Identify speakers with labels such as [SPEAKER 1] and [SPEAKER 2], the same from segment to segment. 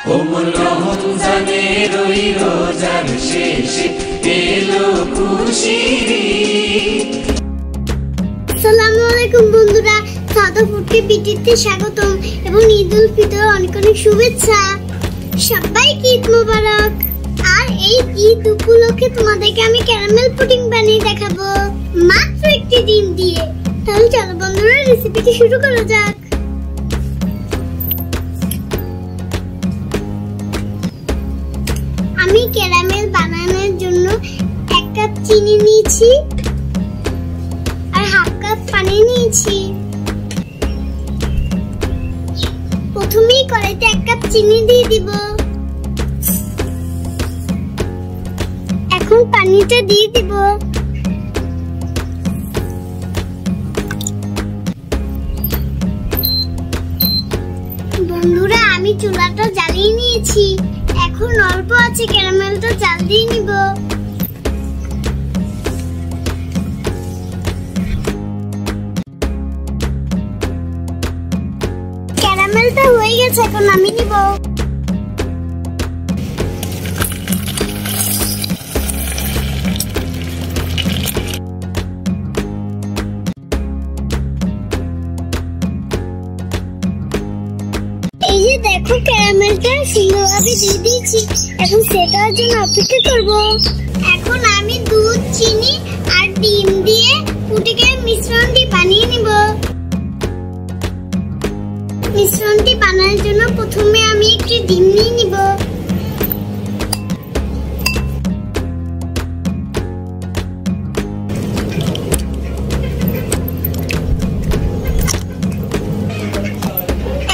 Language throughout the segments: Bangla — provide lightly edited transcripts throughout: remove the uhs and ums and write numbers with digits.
[SPEAKER 1] কোমল রমজানের ওই রোজার শেষে এলো খুশির ঈদ।
[SPEAKER 2] আসসালামু আলাইকুম বন্ধুরা, সাদা ফুডকে পিটিতে স্বাগতম এবং ঈদ উল ফিতর অনেক অনেক শুভেচ্ছা। সবাইকে ঈদ মোবারক। আর এই ঈদ উপলক্ষে তোমাদেরকে আমি ক্যারামেল পুডিং বানিয়ে দেখাবো মাত্র একটি ডিম দিয়ে। তাহলে চলো বন্ধুরা রেসিপিটি শুরু করা যাক। আমি ক্যারামেল বানানোর জন্য 1 কাপ চিনি নিয়েছি আর 1/2 কাপ পানি নিয়েছি। প্রথমেই কড়াইতে 1 কাপ চিনি দিয়ে দিব। এখন পানিটা দিয়ে দিব। বন্ধুরা আমি চুলাটা জ্বালিয়ে নিয়েছি। এখন অল্প আছে ক্যারামেলটা জাল দিয়ে নিব। ক্যারামেলটা হয়ে গেছে, এখন নামিয়ে নিব। এই যে দেখো ক্যারামেলটা সুন্দরভাবে দিয়ে দিয়েছি। এখন সেটার জন্য অপেক্ষা করব। এখন আমি দুধ, চিনি আর ডিম দিয়ে পুডিংয়ের মিশ্রণটি বানিয়ে নিব। মিশ্রণটি বানানোর জন্য প্রথমে আমি একটি ডিম নিয়ে নিব।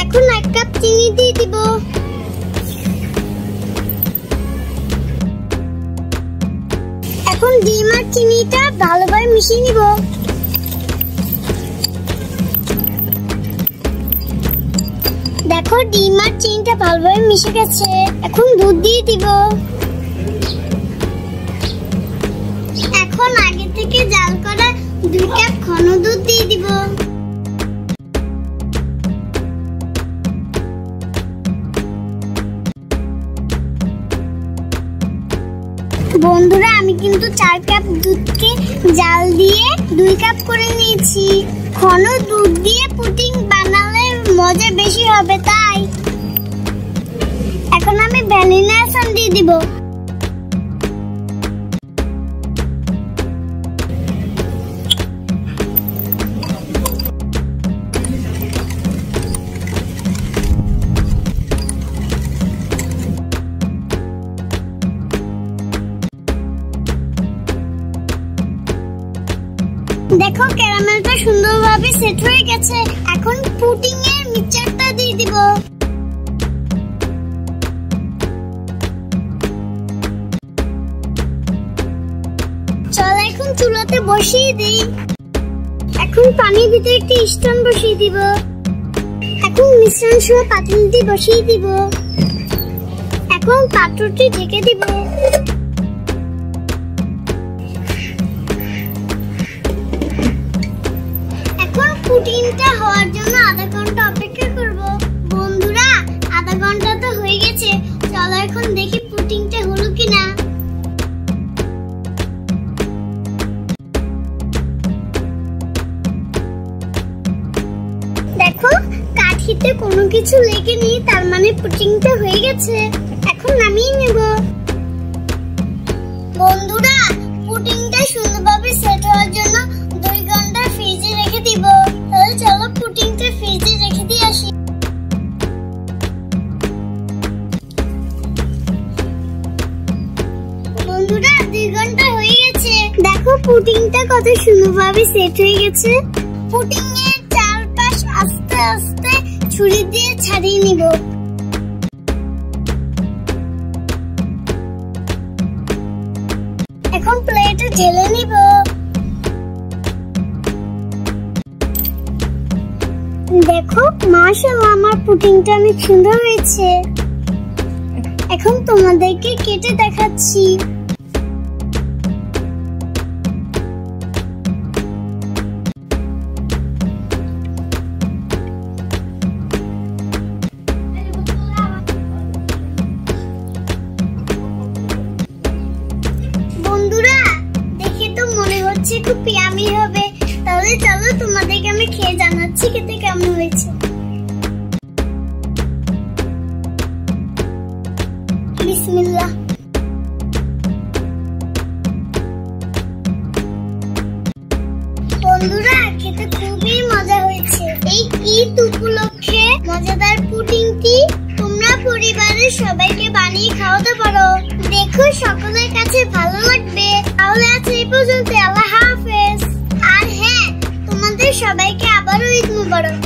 [SPEAKER 2] এখন 1 কাপ চিনি দিয়ে দিব। এখন ডিম আর চিনিটা ভালোভাবে মিশিয়ে নিব। দেখো ডিম আর চিনিটা ভালোভাবে মিশে গেছে। এখন দুধ দিয়ে দিব। এখন আগে থেকে জাল করা 2 কাপ ঘন দুধ দিয়ে দিব। বন্ধুরা আমি কিন্তু 4 কাপ দুধকে জাল দিয়ে 2 কাপ করে নিয়েছি। ঘন দুধ দিয়ে পুডিং বানালে মজা বেশি হবে তাই। এখন আমি ভ্যানিলা এসেন্স দিয়ে দিব। দেখো ক্যারামেলটা সুন্দরভাবে সেট হয়ে গেছে। এখন পুডিং এর মিক্সচারটা দিয়ে দিব। চল এখন চুলাতে বসিয়ে দিই। এখন পানির ভিতরে একটি স্ট্যান্ড বসিয়ে দিব। এখন মিশ্রণ সহ পাতিলটি বসিয়ে দিব। এখন পাত্রটি ঢেকে দিব। পুডিংটা হওয়ার জন্য আধা ঘন্টা অপেক্ষা করব। বন্ধুরা আধা ঘন্টা তো হয়ে গেছে, চলো এখন দেখি পুডিংটা হলো কিনা। দেখো কাঠিতে কোনো কিছু লেগে নেই, তার মানে পুডিংটা হয়ে গেছে। এখন নামিয়ে নেব। বন্ধুরা পুডিংটা সুন্দরভাবে সেট হওয়ার জন্য 2 ঘন্টা ফ্রিজে রেখে দিব। তাহলে চলো পুডিংটা ফ্রিজে রেখে দিয়ে আসি। বন্ধুরা 2 ঘন্টা হয়ে গেছে। দেখো পুডিংটা কত সুন্দরভাবে সেট হয়ে গেছে। পুডিং এর চারপাশ আস্তে আস্তে ছুরি দিয়ে ছাড়িয়ে নিব। এখন প্লেটে ঢেলে নিব। দেখো মাশাআল্লাহ আমার পুডিংটা অনেক সুন্দর হয়েছে। এখন তোমাদেরকে কেটে দেখাচ্ছি। হচ্ছে খুব ইয়ামি হবে। তাহলে চলো তোমাদেরকে আমি খেয়ে জানাচ্ছি খেতে কেমন হয়েছে। বিসমিল্লাহ। বন্ধুরা খেতে খুবই মজা হয়েছে। এই ঈদ উপলক্ষে মজাদার পুডিংটি তোমরা পরিবারের সবাইকে বানিয়ে খাওয়াতে পারো। দেখো সকলের কাছে ভালো লাগবে। তাহলে আজ এই পর্যন্ত, আল্লাহ হাফেজ। আর হ্যাঁ, তোমাদের সবাইকে আবারও ঈদ মুবারক।